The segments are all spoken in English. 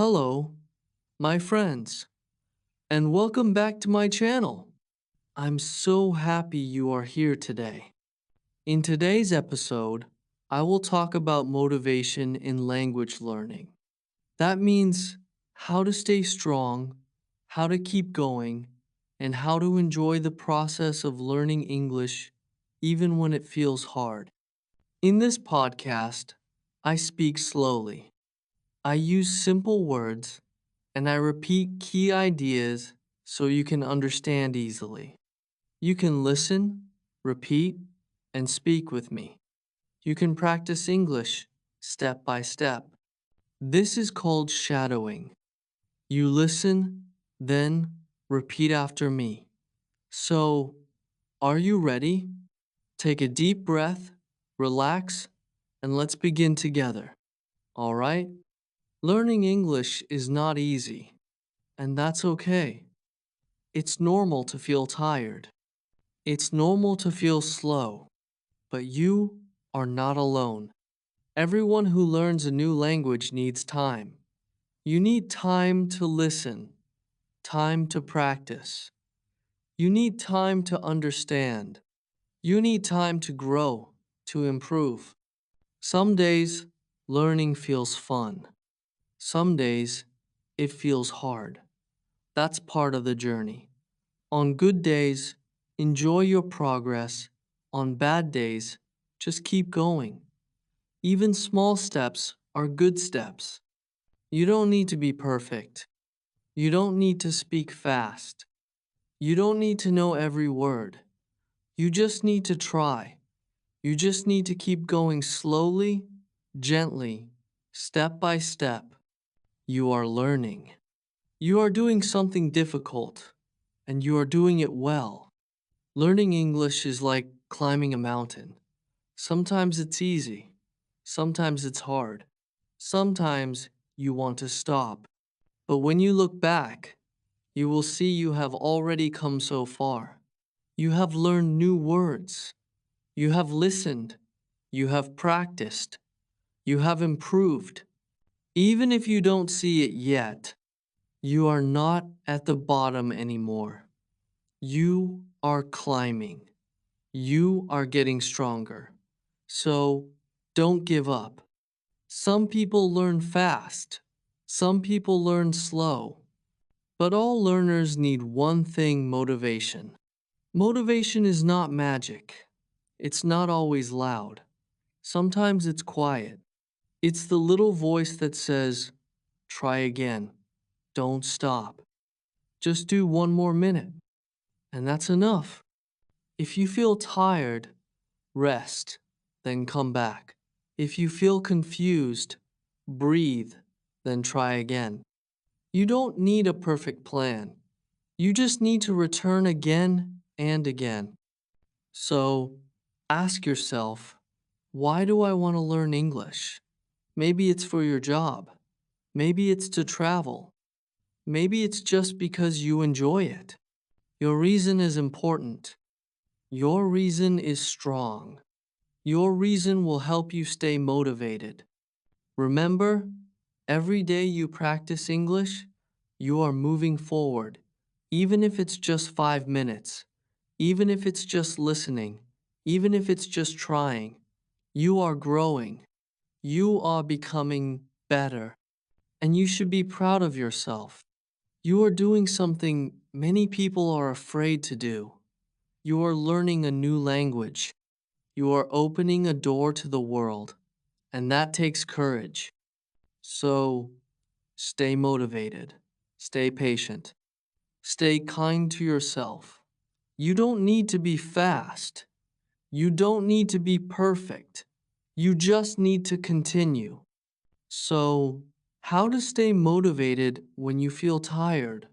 Hello, my friends, and welcome back to my channel. I'm so happy you are here today. In today's episode, I will talk about motivation in language learning. That means how to stay strong, how to keep going, and how to enjoy the process of learning English even when it feels hard. In this podcast, I speak slowly. I use simple words and I repeat key ideas so you can understand easily. You can listen, repeat, and speak with me. You can practice English step by step. This is called shadowing. You listen, then repeat after me. So, are you ready? Take a deep breath, relax, and let's begin together. All right? Learning English is not easy, and that's okay. It's normal to feel tired. It's normal to feel slow, but you are not alone. Everyone who learns a new language needs time. You need time to listen, time to practice. You need time to understand. You need time to grow, to improve. Some days, learning feels fun. Some days, it feels hard. That's part of the journey. On good days, enjoy your progress. On bad days, just keep going. Even small steps are good steps. You don't need to be perfect. You don't need to speak fast. You don't need to know every word. You just need to try. You just need to keep going slowly, gently, step by step. You are learning. You are doing something difficult, and you are doing it well. Learning English is like climbing a mountain. Sometimes it's easy. Sometimes it's hard. Sometimes you want to stop. But when you look back, you will see you have already come so far. You have learned new words. You have listened. You have practiced. You have improved. Even if you don't see it yet, you are not at the bottom anymore. You are climbing. You are getting stronger. So don't give up. Some people learn fast. Some people learn slow. But all learners need one thing: motivation. Motivation is not magic. It's not always loud. Sometimes it's quiet. It's the little voice that says, try again. Don't stop. Just do one more minute. And that's enough. If you feel tired, rest, then come back. If you feel confused, breathe, then try again. You don't need a perfect plan. You just need to return again and again. So, ask yourself, why do I want to learn English? Maybe it's for your job. Maybe it's to travel. Maybe it's just because you enjoy it. Your reason is important. Your reason is strong. Your reason will help you stay motivated. Remember, every day you practice English, you are moving forward, even if it's just 5 minutes, even if it's just listening, even if it's just trying. You are growing. You are becoming better, and you should be proud of yourself. You are doing something many people are afraid to do. You are learning a new language. You are opening a door to the world, and that takes courage. So, stay motivated, stay patient, stay kind to yourself. You don't need to be fast. You don't need to be perfect. You just need to continue. So, how to stay motivated when you feel tired?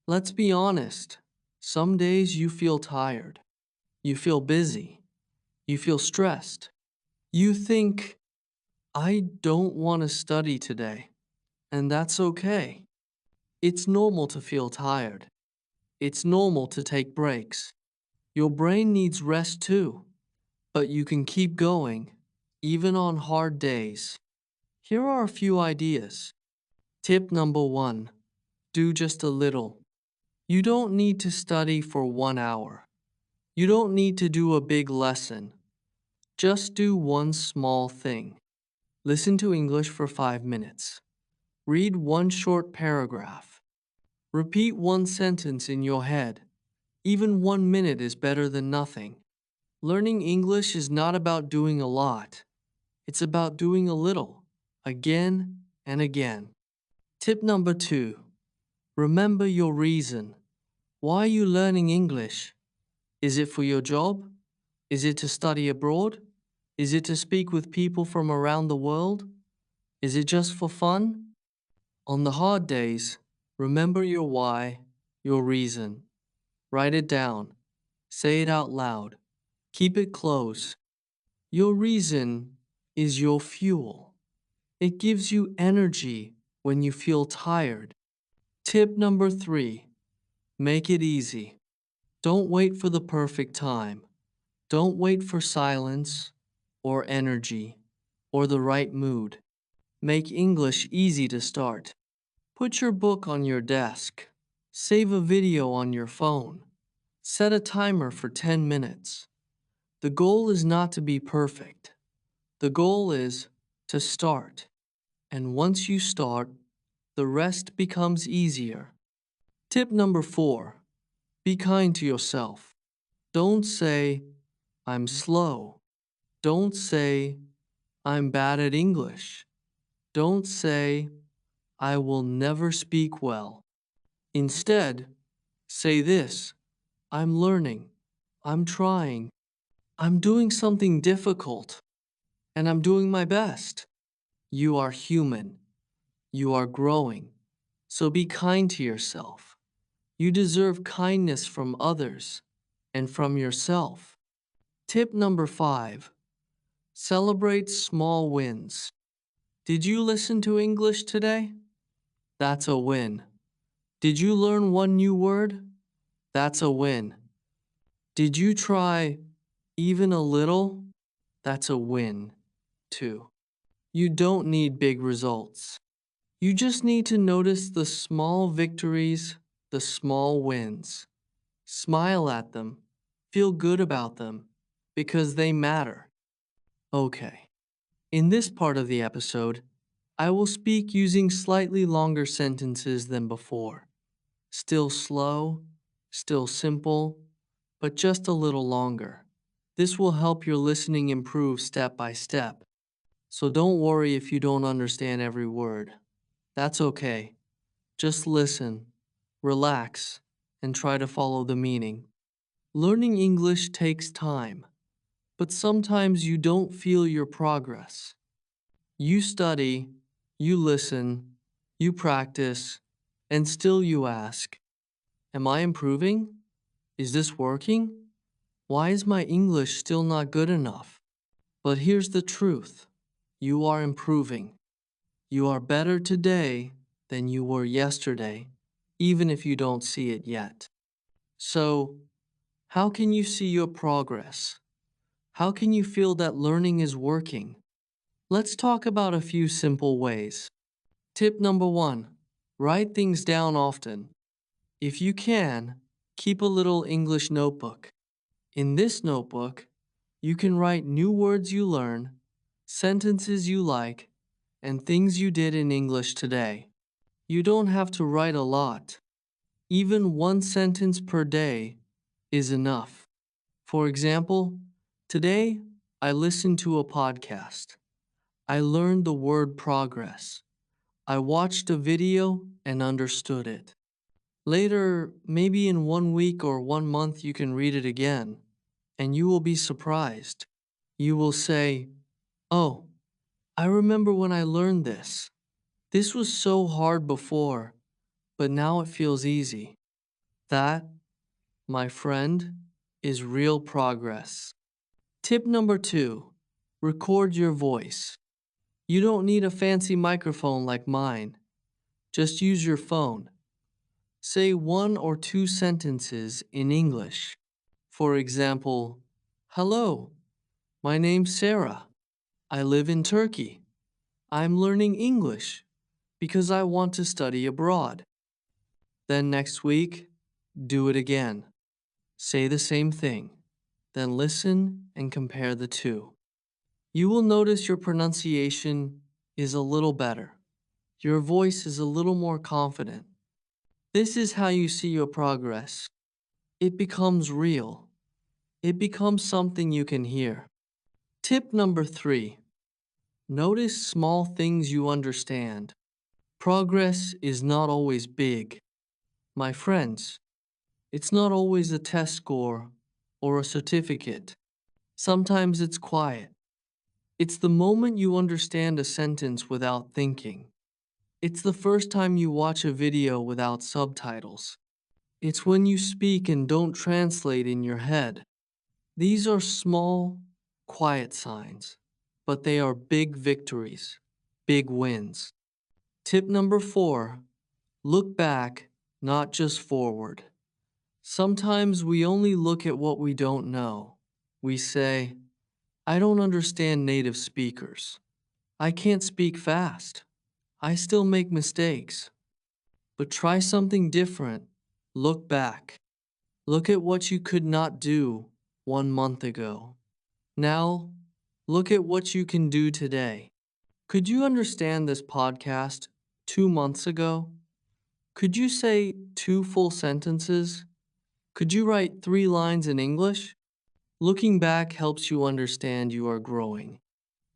Let's be honest. Some days you feel tired. You feel busy. You feel stressed. You think, I don't want to study today. And that's okay. It's normal to feel tired. It's normal to take breaks. Your brain needs rest too. But you can keep going, even on hard days. Here are a few ideas. Tip number 1. Do just a little. You don't need to study for 1 hour. You don't need to do a big lesson. Just do one small thing. Listen to English for 5 minutes. Read one short paragraph. Repeat one sentence in your head. Even 1 minute is better than nothing. Learning English is not about doing a lot. It's about doing a little, again and again. Tip number 2. Remember your reason. Why are you learning English? Is it for your job? Is it to study abroad? Is it to speak with people from around the world? Is it just for fun? On the hard days, remember your why, your reason. Write it down. Say it out loud. Keep it close. Your reason is your fuel. It gives you energy when you feel tired. Tip number 3. Make it easy. Don't wait for the perfect time. Don't wait for silence or energy or the right mood. Make English easy to start. Put your book on your desk. Save a video on your phone. Set a timer for 10 minutes. The goal is not to be perfect. The goal is to start. And once you start, the rest becomes easier. Tip number 4. Be kind to yourself. Don't say, I'm slow. Don't say, I'm bad at English. Don't say, I will never speak well. Instead, say this, I'm learning. I'm trying. I'm doing something difficult. And I'm doing my best. You are human. You are growing. So be kind to yourself. You deserve kindness from others and from yourself. Tip number 5. Celebrate small wins. Did you listen to English today? That's a win. Did you learn one new word? That's a win. Did you try even a little? That's a win, too. You don't need big results. You just need to notice the small victories, the small wins. Smile at them. Feel good about them because they matter. Okay. In this part of the episode, I will speak using slightly longer sentences than before. Still slow, still simple, but just a little longer. This will help your listening improve step by step. So don't worry if you don't understand every word. That's okay. Just listen, relax, and try to follow the meaning. Learning English takes time, but sometimes you don't feel your progress. You study, you listen, you practice, and still you ask, am I improving? Is this working? Why is my English still not good enough? But here's the truth. You are improving. You are better today than you were yesterday, even if you don't see it yet. So, how can you see your progress? How can you feel that learning is working? Let's talk about a few simple ways. Tip number 1. Write things down often. If you can, keep a little English notebook. In this notebook, you can write new words you learn, sentences you like, and things you did in English today. You don't have to write a lot. Even one sentence per day is enough. For example, today I listened to a podcast. I learned the word progress. I watched a video and understood it. Later, maybe in 1 week or 1 month, you can read it again, and you will be surprised. You will say, oh, I remember when I learned this. This was so hard before, but now it feels easy. That, my friend, is real progress. Tip number 2, record your voice. You don't need a fancy microphone like mine. Just use your phone. Say 1 or 2 sentences in English. For example, hello, my name's Sarah. I live in Turkey. I'm learning English because I want to study abroad. Then next week, do it again. Say the same thing. Then listen and compare the two. You will notice your pronunciation is a little better. Your voice is a little more confident. This is how you see your progress. It becomes real. It becomes something you can hear. Tip number 3. Notice small things you understand. Progress is not always big. My friends, it's not always a test score or a certificate. Sometimes it's quiet. It's the moment you understand a sentence without thinking. It's the first time you watch a video without subtitles. It's when you speak and don't translate in your head. These are small, quiet signs, but they are big victories, big wins. Tip number 4. Look back, not just forward. Sometimes we only look at what we don't know. We say, I don't understand native speakers. I can't speak fast. I still make mistakes. But try something different. Look back. Look at what you could not do 1 month ago. Now, look at what you can do today. Could you understand this podcast 2 months ago? Could you say 2 full sentences? Could you write 3 lines in English? Looking back helps you understand you are growing.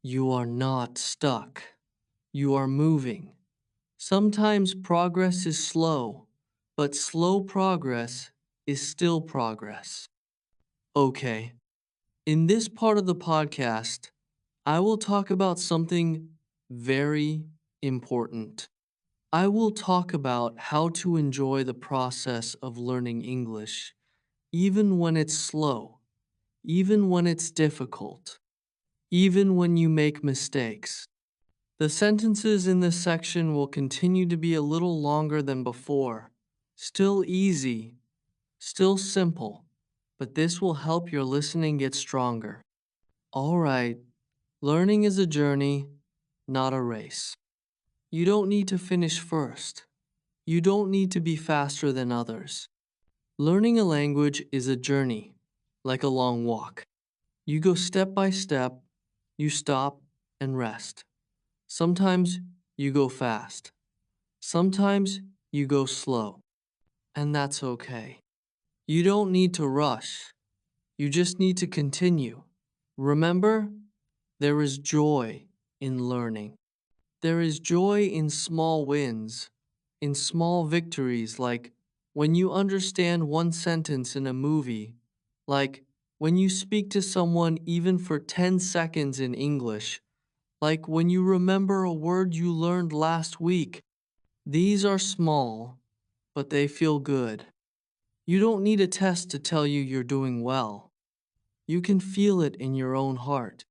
You are not stuck. You are moving. Sometimes progress is slow, but slow progress is still progress. Okay, in this part of the podcast, I will talk about something very important. I will talk about how to enjoy the process of learning English, even when it's slow, even when it's difficult, even when you make mistakes. The sentences in this section will continue to be a little longer than before, still easy, still simple, but this will help your listening get stronger. All right, learning is a journey, not a race. You don't need to finish first. You don't need to be faster than others. Learning a language is a journey, like a long walk. You go step by step, you stop and rest. Sometimes you go fast. Sometimes you go slow. And that's okay. You don't need to rush. You just need to continue. Remember, there is joy in learning. There is joy in small wins, in small victories, like when you understand one sentence in a movie, like when you speak to someone even for 10 seconds in English, like when you remember a word you learned last week. These are small, but they feel good. You don't need a test to tell you you're doing well. You can feel it in your own heart.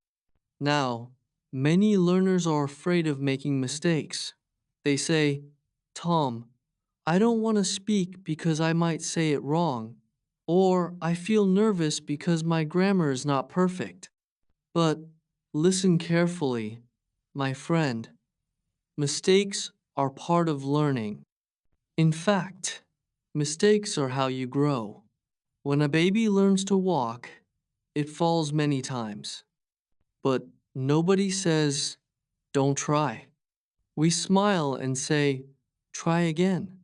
Now, many learners are afraid of making mistakes. They say, Tom, I don't want to speak because I might say it wrong, or I feel nervous because my grammar is not perfect. But listen carefully, my friend. Mistakes are part of learning. In fact, mistakes are how you grow. When a baby learns to walk, it falls many times. But nobody says, don't try. We smile and say, try again.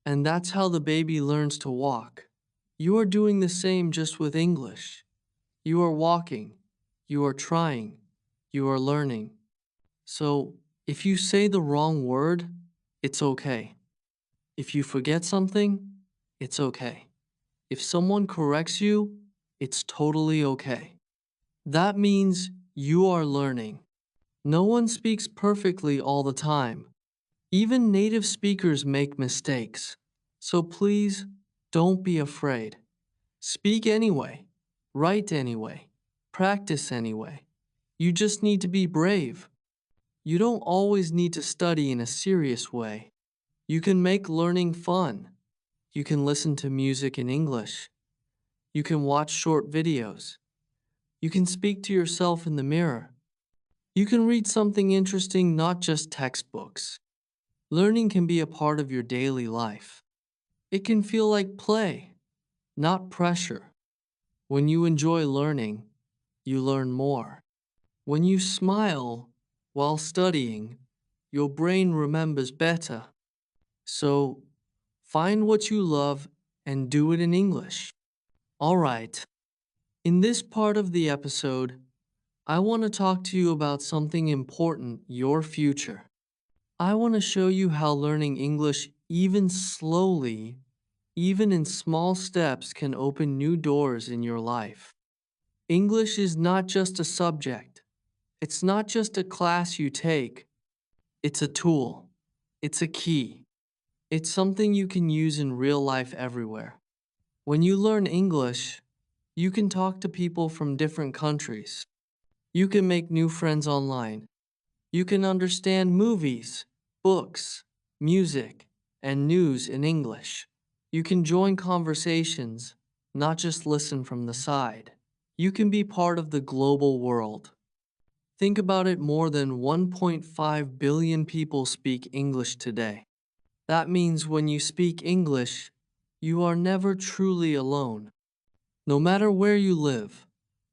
And that's how the baby learns to walk. You are doing the same just with English. You are walking. You are trying. You are learning. So, if you say the wrong word, it's okay. If you forget something, it's okay. If someone corrects you, it's totally okay. That means you are learning. No one speaks perfectly all the time. Even native speakers make mistakes. So please, don't be afraid. Speak anyway. Write anyway. Practice anyway. You just need to be brave. You don't always need to study in a serious way. You can make learning fun. You can listen to music in English. You can watch short videos. You can speak to yourself in the mirror. You can read something interesting, not just textbooks. Learning can be a part of your daily life. It can feel like play, not pressure. When you enjoy learning, you learn more. When you smile while studying, your brain remembers better. So, find what you love and do it in English. All right, in this part of the episode, I want to talk to you about something important, your future. I want to show you how learning English, even slowly, even in small steps, can open new doors in your life. English is not just a subject, it's not just a class you take, it's a tool, it's a key, it's something you can use in real life everywhere. When you learn English, you can talk to people from different countries. You can make new friends online. You can understand movies, books, music, and news in English. You can join conversations, not just listen from the side. You can be part of the global world. Think about it, more than 1.5 billion people speak English today. That means when you speak English, you are never truly alone. No matter where you live,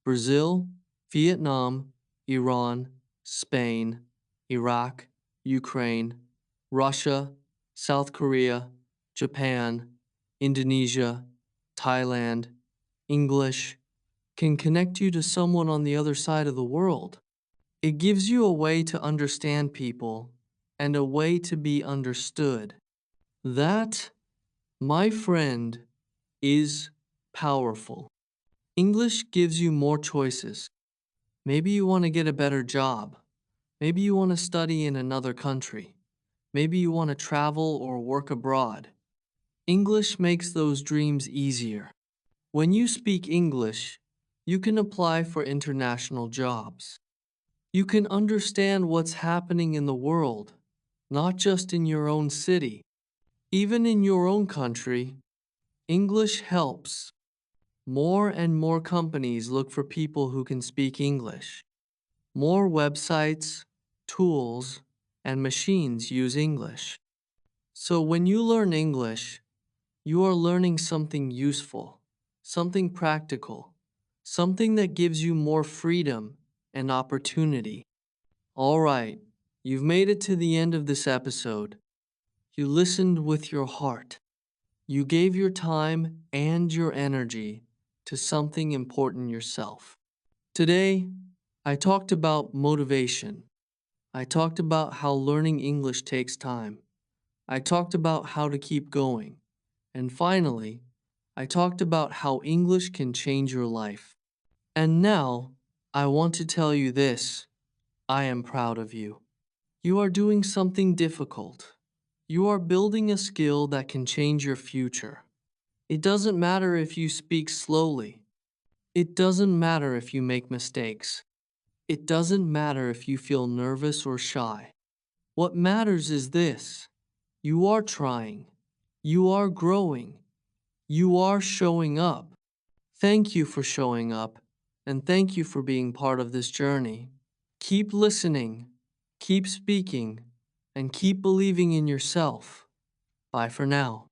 Brazil, Vietnam, Iran, Spain, Iraq, Ukraine, Russia, South Korea, Japan, Indonesia, Thailand, English can connect you to someone on the other side of the world. It gives you a way to understand people and a way to be understood. That, my friend, is powerful. English gives you more choices. Maybe you want to get a better job. Maybe you want to study in another country. Maybe you want to travel or work abroad. English makes those dreams easier. When you speak English, you can apply for international jobs. You can understand what's happening in the world, not just in your own city. Even in your own country, English helps. More and more companies look for people who can speak English. More websites, tools, and machines use English. So when you learn English, you are learning something useful, something practical, something that gives you more freedom and opportunity. All right, you've made it to the end of this episode. You listened with your heart. You gave your time and your energy to something important yourself. Today, I talked about motivation. I talked about how learning English takes time. I talked about how to keep going. And finally, I talked about how English can change your life. And now, I want to tell you this. I am proud of you. You are doing something difficult. You are building a skill that can change your future. It doesn't matter if you speak slowly. It doesn't matter if you make mistakes. It doesn't matter if you feel nervous or shy. What matters is this: you are trying. You are growing. You are showing up. Thank you for showing up, and thank you for being part of this journey. Keep listening, keep speaking, and keep believing in yourself. Bye for now.